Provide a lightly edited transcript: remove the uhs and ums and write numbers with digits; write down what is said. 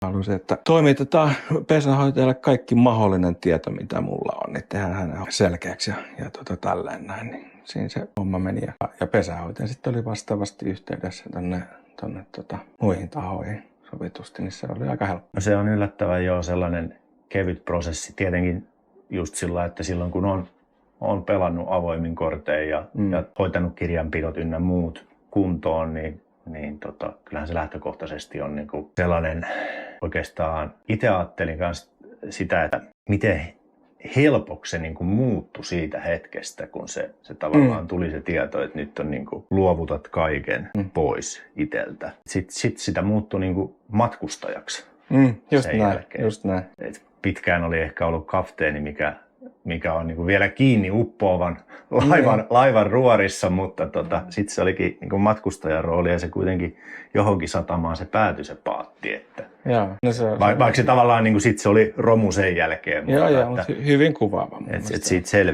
Halusin, että toimitetaan pesänhoitajalle kaikki mahdollinen tieto, mitä mulla on, niin tehdään hänen selkeäksi ja tälleen näin. Niin siinä se homma meni ja pesänhoitaja sitten oli vastaavasti yhteydessä tonne muihin tahoihin sovitusti, niin se oli aika helppo. No se on yllättävän sellainen kevyt prosessi. Tietenkin just sillä, että silloin kun on pelannut avoimin kortein ja hoitanut kirjanpidot ynnä muut kuntoon, niin kyllähän se lähtökohtaisesti on niinku sellainen oikeastaan. Itse ajattelin myös sitä, että miten helpoksi se niinku muuttui siitä hetkestä, kun se tavallaan tuli se tieto, että nyt on niinku luovutat kaiken pois itseltä. Sitten sitä muuttui niinku matkustajaksi sen jälkeen. Just näin. Et pitkään oli ehkä ollut kapteeni, mikä on niinku vielä kiinni uppoavan laivan ruorissa, mutta sitten se olikin niinku matkustajan rooli ja se kuitenkin johonkin satamaan se päätyi se paatti. Että vaikka se tavallaan niinku sit se oli romu sen jälkeen. Mutta hyvin kuvaava. Siitä selvisi.